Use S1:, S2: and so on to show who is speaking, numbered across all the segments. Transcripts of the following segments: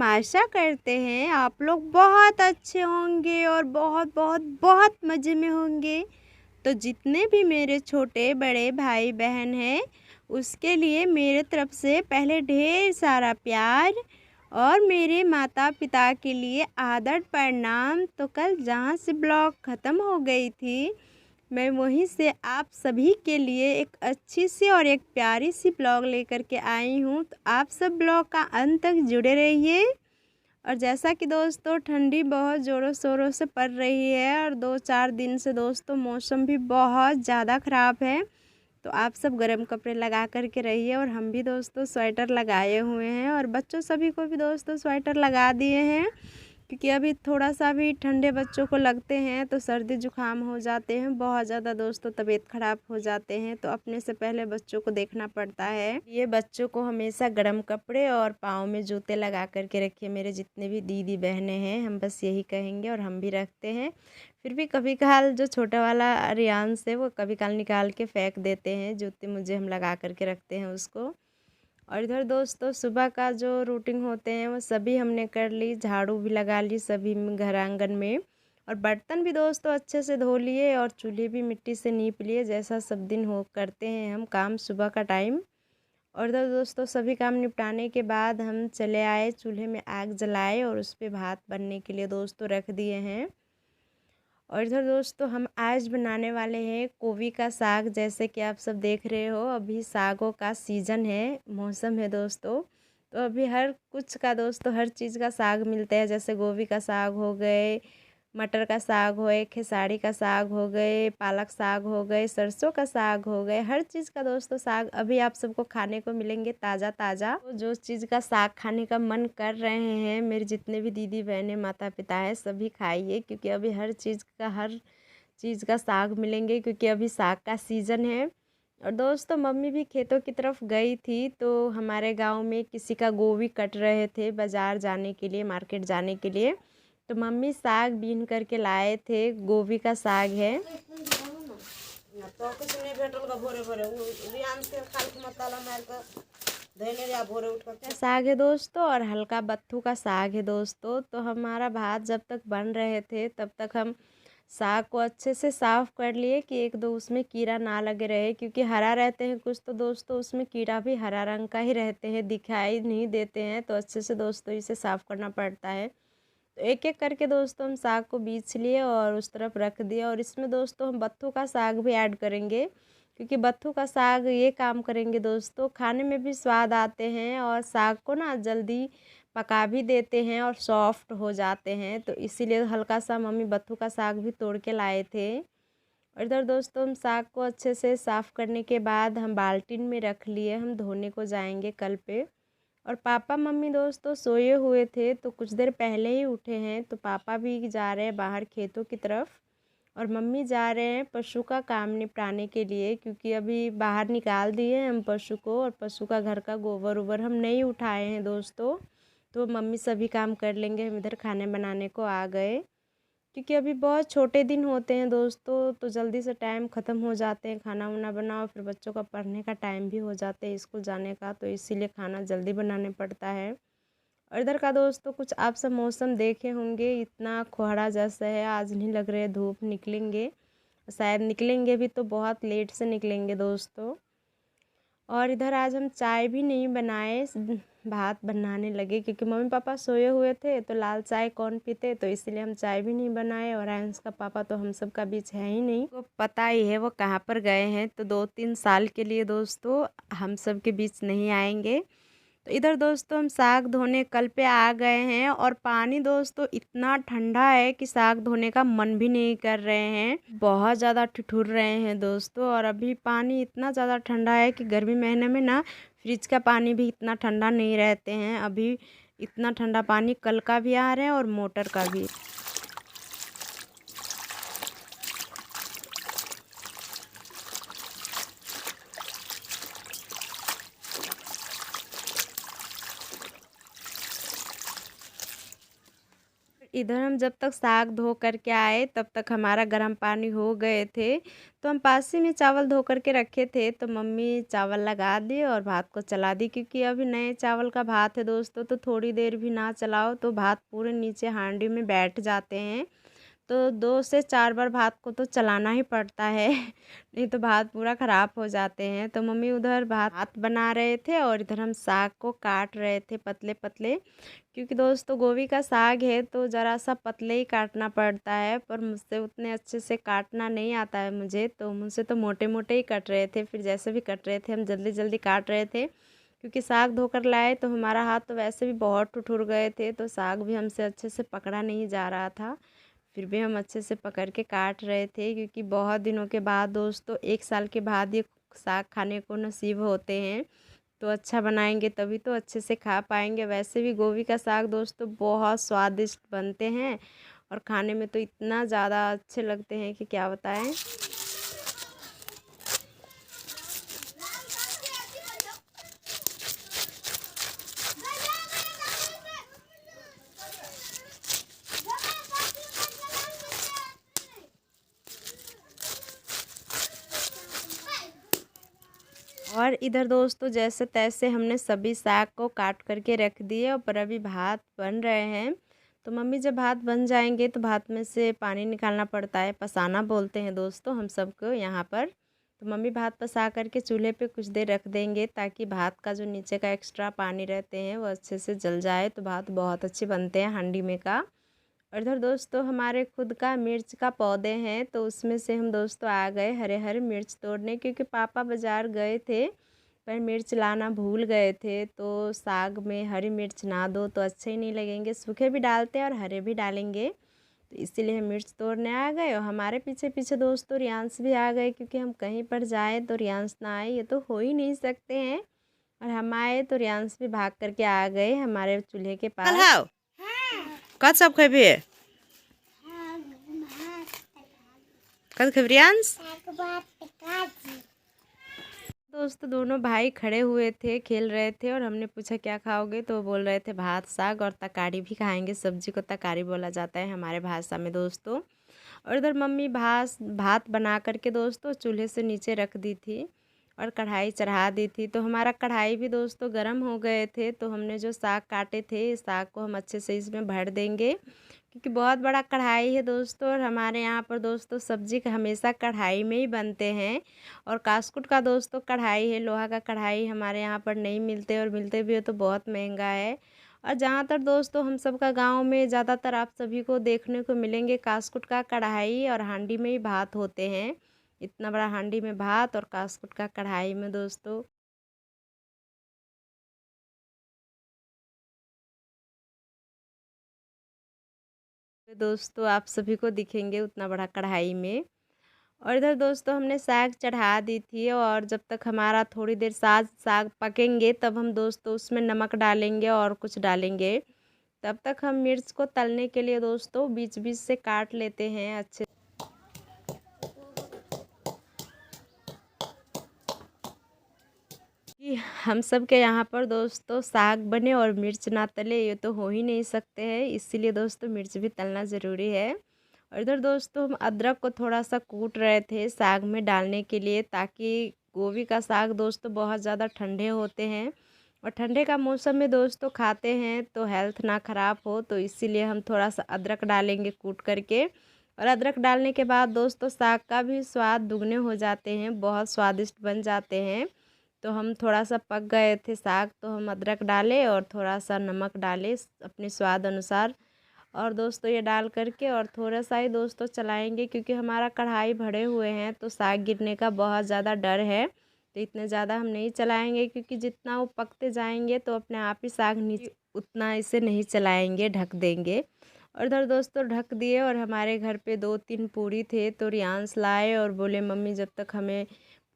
S1: आशा करते हैं आप लोग बहुत अच्छे होंगे और बहुत बहुत बहुत मज़े में होंगे। तो जितने भी मेरे छोटे बड़े भाई बहन हैं उसके लिए मेरे तरफ से पहले ढेर सारा प्यार और मेरे माता पिता के लिए आदर प्रणाम। तो कल जहाँ से ब्लॉग ख़त्म हो गई थी मैं वहीं से आप सभी के लिए एक अच्छी सी और एक प्यारी सी ब्लॉग लेकर के आई हूँ। तो आप सब ब्लॉग का अंत तक जुड़े रहिए। और जैसा कि दोस्तों ठंडी बहुत ज़ोरों शोरों से पड़ रही है और 2-4 दिन से दोस्तों मौसम भी बहुत ज़्यादा ख़राब है। तो आप सब गर्म कपड़े लगा कर के रहिए और हम भी दोस्तों स्वेटर लगाए हुए हैं और बच्चों सभी को भी दोस्तों स्वेटर लगा दिए हैं, क्योंकि अभी थोड़ा सा भी ठंडे बच्चों को लगते हैं तो सर्दी जुकाम हो जाते हैं, बहुत ज़्यादा दोस्तों तबीयत ख़राब हो जाते हैं। तो अपने से पहले बच्चों को देखना पड़ता है। ये बच्चों को हमेशा गर्म कपड़े और पाँव में जूते लगा कर के रखिए। मेरे जितने भी दीदी बहनें हैं हम बस यही कहेंगे और हम भी रखते हैं। फिर भी कभी कभार जो छोटा वाला रियांश है वो कभी कभार निकाल के फेंक देते हैं जूते, मुझे हम लगा कर के रखते हैं उसको। और इधर दोस्तों सुबह का जो रूटीन होते हैं वो सभी हमने कर ली, झाड़ू भी लगा ली सभी घर आंगन में, और बर्तन भी दोस्तों अच्छे से धो लिए और चूल्हे भी मिट्टी से नीप लिए, जैसा सब दिन हो करते हैं हम काम सुबह का टाइम। और इधर दोस्तों सभी काम निपटाने के बाद हम चले आए, चूल्हे में आग जलाए और उस पर भात बनने के लिए दोस्तों रख दिए हैं। और इधर दोस्तों हम आज बनाने वाले हैं गोभी का साग। जैसे कि आप सब देख रहे हो अभी सागों का सीज़न है, मौसम है दोस्तों। तो अभी हर कुछ का दोस्तों हर चीज़ का साग मिलता है, जैसे गोभी का साग हो गए, मटर का साग हो गए, खेसारी का साग हो गए, पालक साग हो गए, सरसों का साग हो गए, हर चीज़ का दोस्तों साग अभी आप सबको खाने को मिलेंगे ताज़ा ताज़ा। तो जो चीज़ का साग खाने का मन कर रहे हैं मेरे जितने भी दीदी बहनें माता पिता हैं सभी खाइए, क्योंकि अभी हर चीज़ का साग मिलेंगे, क्योंकि अभी साग का सीज़न है। और दोस्तों मम्मी भी खेतों की तरफ गई थी तो हमारे गांव में किसी का गोभी कट रहे थे बाज़ार जाने के लिए, मार्केट जाने के लिए। तो मम्मी साग बीन करके लाए थे, गोभी का साग है। साग है दोस्तों और हल्का बत्थू का साग है दोस्तों। तो हमारा भात जब तक बन रहे थे तब तक हम साग को अच्छे से साफ़ कर लिए कि एक दो उसमें कीड़ा ना लगे रहे, क्योंकि हरा रहते हैं कुछ तो दोस्तों उसमें कीड़ा भी हरा रंग का ही रहते हैं, दिखाई नहीं देते हैं। तो अच्छे से दोस्तों इसे साफ़ करना पड़ता है। तो एक एक करके दोस्तों हम साग को बीछ लिए और उस तरफ रख दिया। और इसमें दोस्तों हम बत्थू का साग भी ऐड करेंगे, क्योंकि बत्थू का साग ये काम करेंगे दोस्तों, खाने में भी स्वाद आते हैं और साग को ना जल्दी पका भी देते हैं और सॉफ्ट हो जाते हैं। तो इसीलिए हल्का सा मम्मी बत्थू का साग भी तोड़ के लाए थे। और इधर दोस्तों हम साग को अच्छे से साफ़ करने के बाद हम बाल्टी में रख लिए, हम धोने को जाएंगे कल पे। और पापा मम्मी दोस्तों सोए हुए थे तो कुछ देर पहले ही उठे हैं, तो पापा भी जा रहे हैं बाहर खेतों की तरफ और मम्मी जा रहे हैं पशु का काम निपटाने के लिए, क्योंकि अभी बाहर निकाल दिए हैं हम पशु को और पशु का घर का गोबर उबर हम नहीं उठाए हैं दोस्तों। तो मम्मी सभी काम कर लेंगे, हम इधर खाने बनाने को आ गए, क्योंकि अभी बहुत छोटे दिन होते हैं दोस्तों तो जल्दी से टाइम ख़त्म हो जाते हैं, खाना वाना बनाओ फिर बच्चों का पढ़ने का टाइम भी हो जाता है स्कूल जाने का, तो इसीलिए खाना जल्दी बनाने पड़ता है। और इधर का दोस्तों कुछ आप सब मौसम देखे होंगे, इतना कोहरा जैसा है, आज नहीं लग रहा है धूप निकलेंगे, शायद निकलेंगे भी तो बहुत लेट से निकलेंगे दोस्तों। और इधर आज हम चाय भी नहीं बनाए, भात बनाने लगे, क्योंकि मम्मी पापा सोए हुए थे तो लाल चाय कौन पीते, तो इसीलिए हम चाय भी नहीं बनाए। और आयंस का पापा तो हम सब का बीच है ही नहीं, वो पता ही है वो कहाँ पर गए हैं, तो 2-3 साल के लिए दोस्तों हम सब के बीच नहीं आएंगे। तो इधर दोस्तों हम साग धोने कल पे आ गए हैं और पानी दोस्तों इतना ठंडा है कि साग धोने का मन भी नहीं कर रहे हैं, बहुत ज़्यादा ठिठुर रहे हैं दोस्तों। और अभी पानी इतना ज़्यादा ठंडा है कि गर्मी महीने में ना फ्रिज का पानी भी इतना ठंडा नहीं रहते हैं, अभी इतना ठंडा पानी कल का भी आ रहा है और मोटर का भी। इधर हम जब तक साग धो करके आए तब तक हमारा गर्म पानी हो गए थे। तो हम पास ही में चावल धो करके रखे थे, तो मम्मी चावल लगा दी और भात को चला दी, क्योंकि अभी नए चावल का भात है दोस्तों, तो थोड़ी देर भी ना चलाओ तो भात पूरे नीचे हांडी में बैठ जाते हैं। तो 2 से 4 बार भात को तो चलाना ही पड़ता है नहीं तो भात पूरा ख़राब हो जाते हैं। तो मम्मी उधर भात बना रहे थे और इधर हम साग को काट रहे थे पतले पतले, क्योंकि दोस्तों गोभी का साग है तो ज़रा सा पतले ही काटना पड़ता है, पर मुझसे उतने अच्छे से काटना नहीं आता है मुझे, तो मुझसे तो मोटे मोटे ही कट रहे थे। फिर जैसे भी कट रहे थे हम जल्दी जल्दी काट रहे थे, क्योंकि साग धोकर लाए तो हमारा हाथ तो वैसे भी बहुत ठुठुर गए थे, तो साग भी हमसे अच्छे से पकड़ा नहीं जा रहा था। फिर भी हम अच्छे से पकड़ के काट रहे थे, क्योंकि बहुत दिनों के बाद दोस्तों 1 साल के बाद ये साग खाने को नसीब होते हैं, तो अच्छा बनाएंगे तभी तो अच्छे से खा पाएंगे। वैसे भी गोभी का साग दोस्तों बहुत स्वादिष्ट बनते हैं और खाने में तो इतना ज़्यादा अच्छे लगते हैं कि क्या बताएं। और इधर दोस्तों जैसे तैसे हमने सभी साग को काट करके रख दिए, और पर अभी भात बन रहे हैं। तो मम्मी जब भात बन जाएंगे तो भात में से पानी निकालना पड़ता है, पसाना बोलते हैं दोस्तों हम सबको यहाँ पर। तो मम्मी भात पसा करके चूल्हे पे कुछ देर रख देंगे, ताकि भात का जो नीचे का एक्स्ट्रा पानी रहते हैं वो अच्छे से जल जाए, तो भात बहुत अच्छे बनते हैं हांडी में का। और इधर दोस्तों हमारे खुद का मिर्च का पौधे हैं, तो उसमें से हम दोस्तों आ गए हरे हरे मिर्च तोड़ने, क्योंकि पापा बाज़ार गए थे पर मिर्च लाना भूल गए थे। तो साग में हरी मिर्च ना दो तो अच्छे ही नहीं लगेंगे, सूखे भी डालते हैं और हरे भी डालेंगे, तो इसीलिए हम मिर्च तोड़ने आ गए। और हमारे पीछे पीछे दोस्तों रियांश भी आ गए, क्योंकि हम कहीं पर जाए तो रियांश ना आए ये तो हो ही नहीं सकते हैं। और हम आए तो रियांश भी भाग करके आ गए हमारे चूल्हे के पास। कद सब खेबे कद खेबरियांस दोस्तों दोनों भाई खड़े हुए थे, खेल रहे थे, और हमने पूछा क्या खाओगे, तो वो बोल रहे थे भात साग और तकारी भी खाएंगे। सब्जी को तकारी बोला जाता है हमारे भाषा में दोस्तों। और इधर मम्मी भात बना करके दोस्तों चूल्हे से नीचे रख दी थी और कढ़ाई चढ़ा दी थी। तो हमारा कढ़ाई भी दोस्तों गर्म हो गए थे, तो हमने जो साग काटे थे साग को हम अच्छे से इसमें भर देंगे, क्योंकि बहुत बड़ा कढ़ाई है दोस्तों। और हमारे यहाँ पर दोस्तों सब्जी हमेशा कढ़ाई में ही बनते हैं, और कास्कुट का दोस्तों कढ़ाई है, लोहा का कढ़ाई हमारे यहाँ पर नहीं मिलते, और मिलते भी हो तो बहुत महंगा है। और जहाँ तक दोस्तों हम सब का गाँव में ज़्यादातर आप सभी को देखने को मिलेंगे कास्कुट का कढ़ाई और हांडी में ही भात होते हैं। इतना बड़ा हांडी में भात और कास्कुट का कढ़ाई में दोस्तों। दोस्तों आप सभी को दिखेंगे उतना बड़ा कढ़ाई में। और इधर दोस्तों हमने साग चढ़ा दी थी, और जब तक हमारा थोड़ी देर साग पकेंगे तब हम दोस्तों उसमें नमक डालेंगे और कुछ डालेंगे। तब तक हम मिर्च को तलने के लिए दोस्तों बीच बीच से काट लेते हैं अच्छे। कि हम सब के यहाँ पर दोस्तों साग बने और मिर्च ना तले ये तो हो ही नहीं सकते हैं, इसीलिए दोस्तों मिर्च भी तलना ज़रूरी है। और इधर दोस्तों हम अदरक को थोड़ा सा कूट रहे थे साग में डालने के लिए, ताकि गोभी का साग दोस्तों बहुत ज़्यादा ठंडे होते हैं, और ठंडे का मौसम में दोस्तों खाते हैं तो हेल्थ ना ख़राब हो, तो इसीलिए हम थोड़ा सा अदरक डालेंगे कूट करके। और अदरक डालने के बाद दोस्तों साग का भी स्वाद दुगने हो जाते हैं, बहुत स्वादिष्ट बन जाते हैं। तो हम थोड़ा सा पक गए थे साग, तो हम अदरक डाले और थोड़ा सा नमक डाले अपने स्वाद अनुसार। और दोस्तों ये डाल करके और थोड़ा सा ही दोस्तों चलाएंगे, क्योंकि हमारा कढ़ाई भरे हुए हैं तो साग गिरने का बहुत ज़्यादा डर है, तो इतने ज़्यादा हम नहीं चलाएंगे, क्योंकि जितना वो पकते जाएंगे तो अपने आप ही साग नीचे उतना इसे नहीं चलाएंगे, ढक देंगे। और इधर दोस्तों ढक दिए, और हमारे घर पे 2-3 पूरी थे, तो रियांश लाए और बोले मम्मी जब तक हमें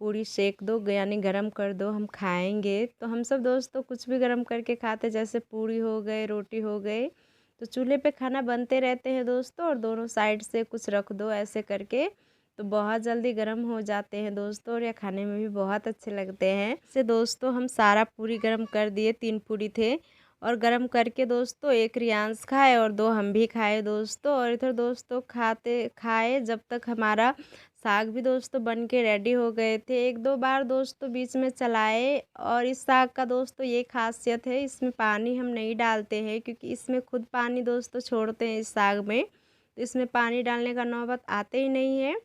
S1: पूरी सेक दो, यानी गरम कर दो, हम खाएंगे। तो हम सब दोस्तों कुछ भी गरम करके खाते, जैसे पूरी हो गए, रोटी हो गए, तो चूल्हे पे खाना बनते रहते हैं दोस्तों, और दोनों साइड से कुछ रख दो ऐसे करके, तो बहुत जल्दी गर्म हो जाते हैं दोस्तों, और यह खाने में भी बहुत अच्छे लगते हैं। से दोस्तों हम सारा पूरी गर्म कर दिए, 3 पूरी थे, और गरम करके दोस्तों एक रियांश खाए और 2 हम भी खाए दोस्तों। और इधर दोस्तों खाए जब तक हमारा साग भी दोस्तों बन के रेडी हो गए थे। 1-2 बार दोस्तों बीच में चलाए। और इस साग का दोस्तों ये खासियत है, इसमें पानी हम नहीं डालते हैं क्योंकि इसमें खुद पानी दोस्तों छोड़ते हैं इस साग में, तो इसमें पानी डालने का नौबत आते ही नहीं है।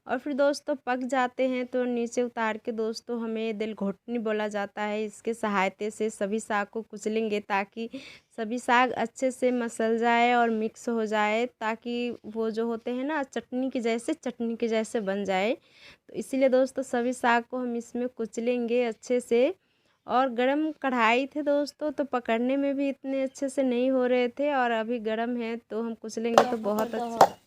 S1: और फिर दोस्तों पक जाते हैं तो नीचे उतार के दोस्तों हमें दिल घोटनी बोला जाता है, इसके सहायते से सभी साग को कुचलेंगे ताकि सभी साग अच्छे से मसल जाए और मिक्स हो जाए, ताकि वो जो होते हैं ना चटनी के जैसे बन जाए। तो इसीलिए दोस्तों सभी साग को हम इसमें कुचलेंगे अच्छे से। और गरम कढ़ाई थे दोस्तों तो पकड़ने में भी इतने अच्छे से नहीं हो रहे थे, और अभी गरम है तो हम कुचलेंगे तो बहुत अच्छा।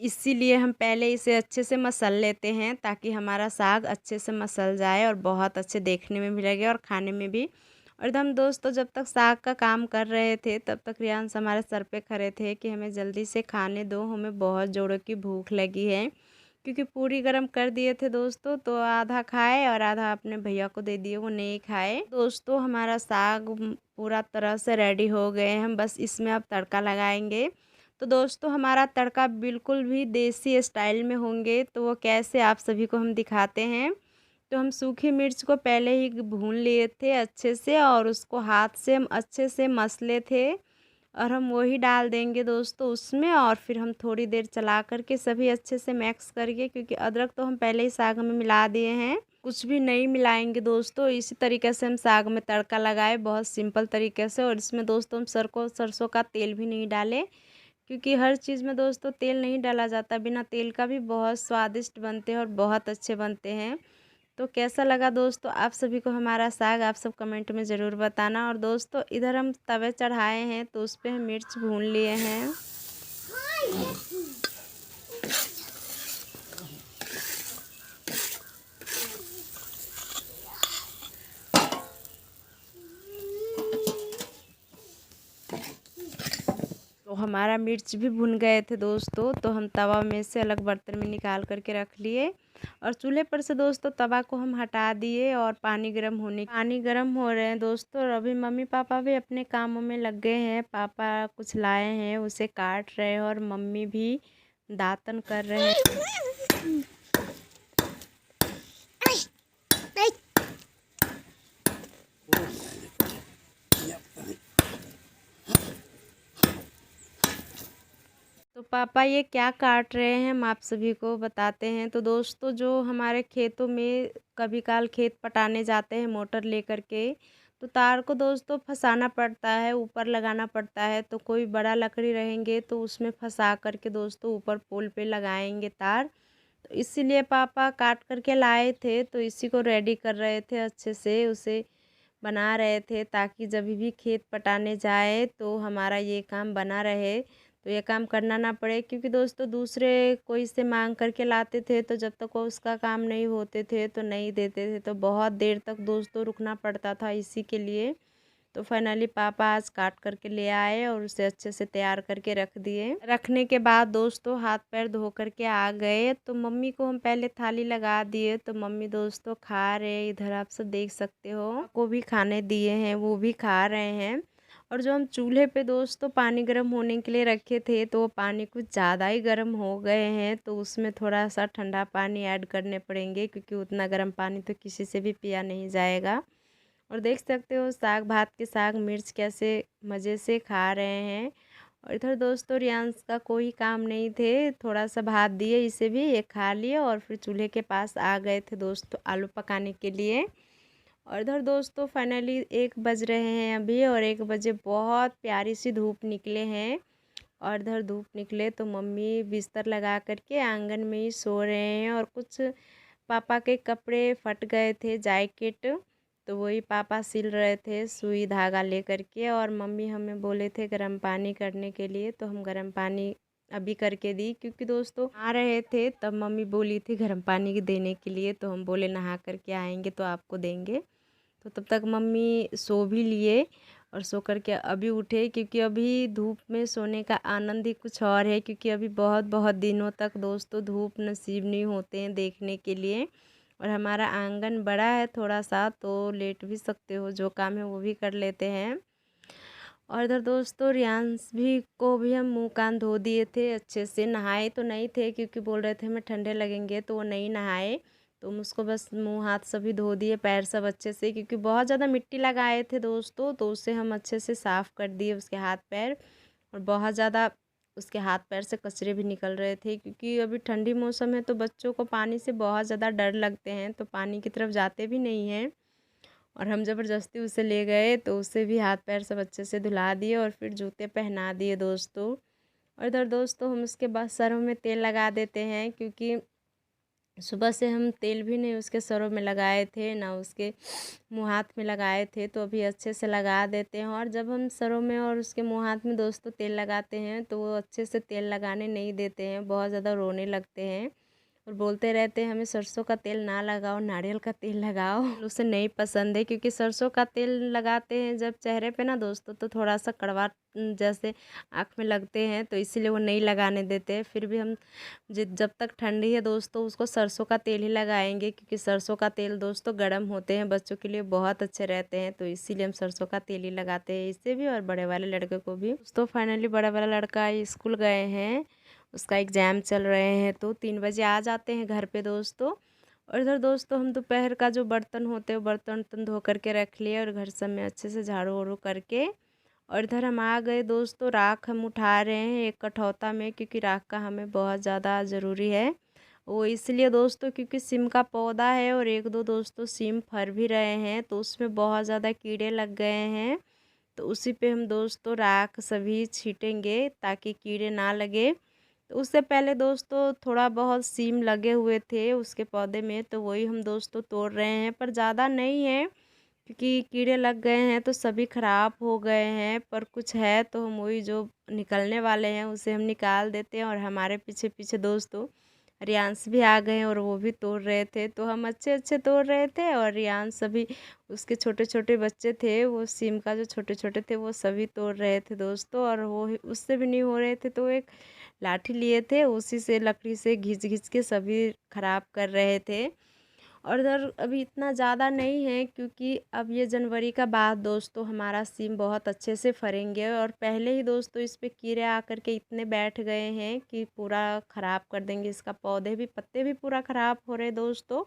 S1: इसीलिए हम पहले इसे अच्छे से मसल लेते हैं ताकि हमारा साग अच्छे से मसल जाए और बहुत अच्छे देखने में भी लगे और खाने में भी। और इधर हम दोस्तों जब तक साग का काम कर रहे थे तब तक रियांश हमारे सर पे खड़े थे कि हमें जल्दी से खाने दो, हमें बहुत जोरों की भूख लगी है। क्योंकि पूरी गरम कर दिए थे दोस्तों, तो आधा खाए और आधा अपने भैया को दे दिए, वो नहीं खाए। दोस्तों हमारा साग पूरा तरह से रेडी हो गए हैं, हम बस इसमें अब तड़का लगाएंगे। तो दोस्तों हमारा तड़का बिल्कुल भी देसी स्टाइल में होंगे, तो वो कैसे आप सभी को हम दिखाते हैं। तो हम सूखी मिर्च को पहले ही भून लिए थे अच्छे से, और उसको हाथ से हम अच्छे से मसले थे, और हम वही डाल देंगे दोस्तों उसमें। और फिर हम थोड़ी देर चला करके सभी अच्छे से मिक्स करके, क्योंकि अदरक तो हम पहले ही साग में मिला दिए हैं, कुछ भी नहीं मिलाएंगे दोस्तों। इसी तरीके से हम साग में तड़का लगाए बहुत सिंपल तरीके से। और इसमें दोस्तों हम सरसों का तेल भी नहीं डाले, क्योंकि हर चीज़ में दोस्तों तेल नहीं डाला जाता, बिना तेल का भी बहुत स्वादिष्ट बनते हैं और बहुत अच्छे बनते हैं। तो कैसा लगा दोस्तों आप सभी को हमारा साग, आप सब कमेंट में ज़रूर बताना। और दोस्तों इधर हम तवे चढ़ाए हैं तो उस पर हम मिर्च भून लिए हैं। तो हमारा मिर्च भी भुन गए थे दोस्तों, तो हम तवा में से अलग बर्तन में निकाल करके रख लिए। और चूल्हे पर से दोस्तों तवा को हम हटा दिए और पानी गर्म हो रहे हैं दोस्तों। और अभी मम्मी पापा भी अपने कामों में लग गए हैं। पापा कुछ लाए हैं उसे काट रहे हैं, और मम्मी भी दातन कर रहे हैं। तो पापा ये क्या काट रहे हैं हम आप सभी को बताते हैं। तो दोस्तों जो हमारे खेतों में कभी काल खेत पटाने जाते हैं मोटर लेकर के, तो तार को दोस्तों फंसाना पड़ता है, ऊपर लगाना पड़ता है। तो कोई बड़ा लकड़ी रहेंगे तो उसमें फंसा करके दोस्तों ऊपर पोल पे लगाएंगे तार। तो इसीलिए पापा काट करके लाए थे, तो इसी को रेडी कर रहे थे, अच्छे से उसे बना रहे थे ताकि जब भी खेत पटाने जाए तो हमारा ये काम बना रहे, तो ये काम करना ना पड़े। क्योंकि दोस्तों दूसरे कोई से मांग करके लाते थे, तो जब तक वो उसका काम नहीं होते थे तो नहीं देते थे, तो बहुत देर तक दोस्तों रुकना पड़ता था इसी के लिए। तो फाइनली पापा आज काट करके ले आए और उसे अच्छे से तैयार करके रख दिए। रखने के बाद दोस्तों हाथ पैर धो करके आ गए, तो मम्मी को हम पहले थाली लगा दिए। तो मम्मी दोस्तों खा रहे, इधर आप सब देख सकते हो, को भी खाने दिए हैं, वो भी खा रहे हैं। और जो हम चूल्हे पे दोस्तों पानी गर्म होने के लिए रखे थे, तो वो पानी कुछ ज़्यादा ही गर्म हो गए हैं, तो उसमें थोड़ा सा ठंडा पानी ऐड करने पड़ेंगे, क्योंकि उतना गर्म पानी तो किसी से भी पिया नहीं जाएगा। और देख सकते हो साग भात के साग मिर्च कैसे मज़े से खा रहे हैं। और इधर दोस्तों रियांश का कोई काम नहीं थे, थोड़ा सा भात दिए इसे भी, ये खा लिए और फिर चूल्हे के पास आ गए थे दोस्तों आलू पकाने के लिए। और इधर दोस्तों फाइनली 1 बज रहे हैं अभी, और 1 बजे बहुत प्यारी सी धूप निकले हैं। और इधर धूप निकले तो मम्मी बिस्तर लगा करके आंगन में ही सो रहे हैं। और कुछ पापा के कपड़े फट गए थे, जैकेट, तो वही पापा सिल रहे थे सुई धागा लेकर के। और मम्मी हमें बोले थे गर्म पानी करने के लिए, तो हम गर्म पानी अभी करके दी, क्योंकि दोस्तों आ रहे थे तब मम्मी बोली थी गर्म पानी देने के लिए, तो हम बोले नहा करके आएंगे तो आपको देंगे। तो तब तक मम्मी सो भी लिए, और सो करके अभी उठे, क्योंकि अभी धूप में सोने का आनंद ही कुछ और है। क्योंकि अभी बहुत बहुत दिनों तक दोस्तों धूप नसीब नहीं होते हैं देखने के लिए। और हमारा आंगन बड़ा है थोड़ा सा, तो लेट भी सकते हो, जो काम है वो भी कर लेते हैं। और इधर दोस्तों रियांश भी को भी हम मुंह कान धो दिए थे अच्छे से। नहाए तो नहीं थे क्योंकि बोल रहे थे हमें ठंडे लगेंगे, तो वो नहीं नहाए। तो हम उसको बस मुंह हाथ सभी धो दिए, पैर सब अच्छे से, क्योंकि बहुत ज़्यादा मिट्टी लगाए थे दोस्तों, तो उसे हम अच्छे से साफ़ कर दिए उसके हाथ पैर। और बहुत ज़्यादा उसके हाथ पैर से कचरे भी निकल रहे थे, क्योंकि अभी ठंडी मौसम है तो बच्चों को पानी से बहुत ज़्यादा डर लगते हैं, तो पानी की तरफ जाते भी नहीं हैं। और हम ज़बरदस्ती उसे ले गए, तो उसे भी हाथ पैर सब अच्छे से धुला दिए और फिर जूते पहना दिए दोस्तों। और इधर दोस्तों हम उसके बाद सरों में तेल लगा देते हैं, क्योंकि सुबह से हम तेल भी नहीं उसके सरों में लगाए थे, ना उसके मुँह हाथ में लगाए थे, तो अभी अच्छे से लगा देते हैं। और जब हम सरों में और उसके मुँह हाथ में दोस्तों तेल लगाते हैं, तो वो अच्छे से तेल लगाने नहीं देते हैं, बहुत ज़्यादा रोने लगते हैं और बोलते रहते हैं हमें सरसों का तेल ना लगाओ, नारियल का तेल लगाओ। उसे नहीं पसंद है, क्योंकि सरसों का तेल लगाते हैं जब चेहरे पे ना दोस्तों, तो थोड़ा सा कड़वा जैसे आँख में लगते हैं, तो इसीलिए वो नहीं लगाने देते हैं। फिर भी हम जब तक ठंडी है दोस्तों उसको सरसों का तेल ही लगाएंगे, क्योंकि सरसों का तेल दोस्तों गर्म होते हैं, बच्चों के लिए बहुत अच्छे रहते हैं, तो इसीलिए हम सरसों का तेल ही लगाते हैं इसे भी और बड़े वाले लड़के को भी। दोस्तों फाइनली बड़ा वाला लड़का स्कूल गए हैं, उसका एग्ज़ाम चल रहे हैं, तो 3 बजे आ जाते हैं घर पे दोस्तों। और इधर दोस्तों हम दोपहर का जो बर्तन होते हैं बर्तन वर्तन धो करके रख लिए, और घर सब में अच्छे से झाड़ू वाड़ू करके। और इधर हम आ गए दोस्तों, राख हम उठा रहे हैं एक कठौता में, क्योंकि राख का हमें बहुत ज़्यादा ज़रूरी है। वो इसलिए दोस्तों क्योंकि सिम का पौधा है और एक दो दोस्तों सिम फर भी रहे हैं, तो उसमें बहुत ज़्यादा कीड़े लग गए हैं, तो उसी पे हम दोस्तों राख सभी छीटेंगे ताकि कीड़े ना लगे। तो उससे पहले दोस्तों थोड़ा बहुत सीम लगे हुए थे उसके पौधे में, तो वही हम दोस्तों तोड़ रहे हैं, पर ज़्यादा नहीं है क्योंकि कीड़े लग गए हैं तो सभी ख़राब हो गए हैं। पर कुछ है तो हम वही जो निकलने वाले हैं उसे हम निकाल देते हैं। और हमारे पीछे पीछे दोस्तों रियांश भी आ गए और वो भी तोड़ रहे थे, तो हम अच्छे अच्छे तोड़ रहे थे। और रियांश सभी उसके छोटे छोटे बच्चे थे, वो सीम का जो छोटे छोटे थे वो सभी तोड़ रहे थे दोस्तों। और वो उससे भी नहीं हो रहे थे, तो एक लाठी लिए थे उसी से लकड़ी से घिंच घिंच के सभी ख़राब कर रहे थे। और इधर अभी इतना ज़्यादा नहीं है, क्योंकि अब ये जनवरी का बाद दोस्तों हमारा सीम बहुत अच्छे से फरेंगे। और पहले ही दोस्तों इस पे कीड़े आकर के इतने बैठ गए हैं कि पूरा ख़राब कर देंगे, इसका पौधे भी पत्ते भी पूरा ख़राब हो रहे दोस्तों।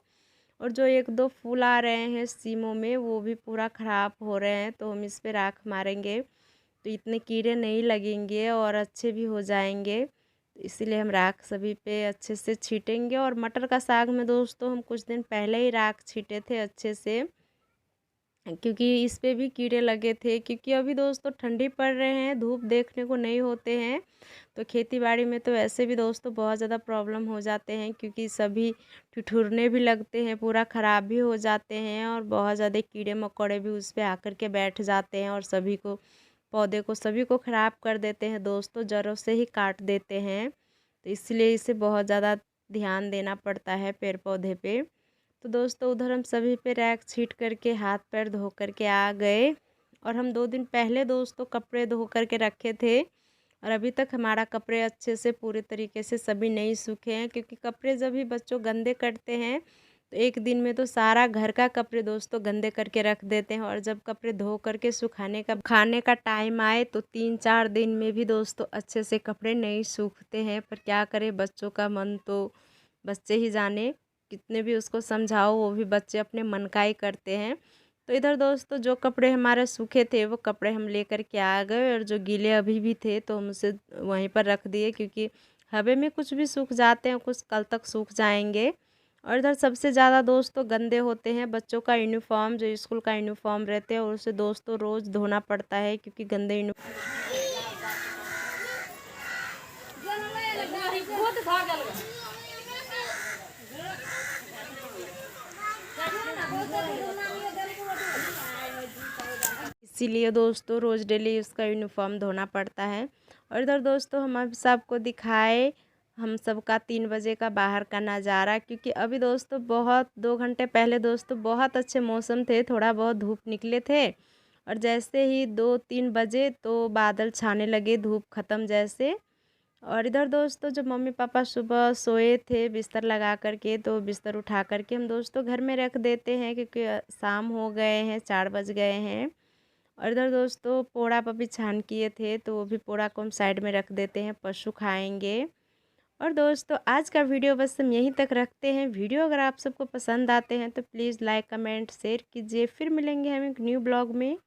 S1: और जो एक दो फूल आ रहे हैं सीमों में वो भी पूरा ख़राब हो रहे हैं, तो हम इस पे राख मारेंगे तो इतने कीड़े नहीं लगेंगे और अच्छे भी हो जाएंगे। तो इसीलिए हम राख सभी पे अच्छे से छीटेंगे। और मटर का साग में दोस्तों हम कुछ दिन पहले ही राख छीटे थे अच्छे से, क्योंकि इस पे भी कीड़े लगे थे। क्योंकि अभी दोस्तों ठंडी पड़ रहे हैं, धूप देखने को नहीं होते हैं, तो खेती बाड़ी में तो ऐसे भी दोस्तों बहुत ज़्यादा प्रॉब्लम हो जाते हैं, क्योंकि सभी ठिठुरने भी लगते हैं, पूरा ख़राब भी हो जाते हैं। और बहुत ज़्यादा कीड़े मकोड़े भी उस पर आकर के बैठ जाते हैं और सभी को पौधे को सभी को ख़राब कर देते हैं दोस्तों, जड़ों से ही काट देते हैं। तो इसलिए इसे बहुत ज़्यादा ध्यान देना पड़ता है पेड़ पौधे पे। तो दोस्तों उधर हम सभी पे रैक छीट करके हाथ पैर धो करके आ गए। और हम 2 दिन पहले दोस्तों कपड़े धो करके रखे थे, और अभी तक हमारा कपड़े अच्छे से पूरे तरीके से सभी नहीं सूखे हैं, क्योंकि कपड़े जब भी बच्चों गंदे करते हैं तो एक दिन में तो सारा घर का कपड़े दोस्तों गंदे करके रख देते हैं। और जब कपड़े धो करके सुखाने का खाने का टाइम आए तो 3-4 दिन में भी दोस्तों अच्छे से कपड़े नहीं सूखते हैं। पर क्या करें, बच्चों का मन तो बच्चे ही जाने, कितने भी उसको समझाओ वो भी बच्चे अपने मन का ही करते हैं। तो इधर दोस्तों जो कपड़े हमारे सूखे थे वो कपड़े हम लेकर के आ गए, और जो गीले अभी भी थे तो हम उसे वहीं पर रख दिए, क्योंकि हवा में कुछ भी सूख जाते हैं, कुछ कल तक सूख जाएंगे। और इधर सबसे ज़्यादा दोस्तों गंदे होते हैं बच्चों का यूनिफॉर्म, जो स्कूल का यूनिफॉर्म रहते हैं, और उसे दोस्तों रोज़ धोना पड़ता है, क्योंकि गंदे इसीलिए दोस्तों रोज़ डेली उसका यूनिफॉर्म धोना पड़ता है। और इधर दोस्तों हम अब सबको दिखाए हम सबका 3 बजे का बाहर का नज़ारा, क्योंकि अभी दोस्तों बहुत 2 घंटे पहले दोस्तों बहुत अच्छे मौसम थे, थोड़ा बहुत धूप निकले थे, और जैसे ही 2-3 बजे तो बादल छाने लगे, धूप ख़त्म जैसे। और इधर दोस्तों जब मम्मी पापा सुबह सोए थे बिस्तर लगा कर के, तो बिस्तर उठा कर के हम दोस्तों घर में रख देते हैं, क्योंकि शाम हो गए हैं, 4 बज गए हैं। और इधर दोस्तों पोड़ा पर भी छान किए थे, तो वो भी पोड़ा को हम साइड में रख देते हैं, पशु खाएंगे। और दोस्तों आज का वीडियो बस हम यहीं तक रखते हैं। वीडियो अगर आप सबको पसंद आते हैं तो प्लीज़ लाइक कमेंट शेयर कीजिए। फिर मिलेंगे हम एक न्यू ब्लॉग में।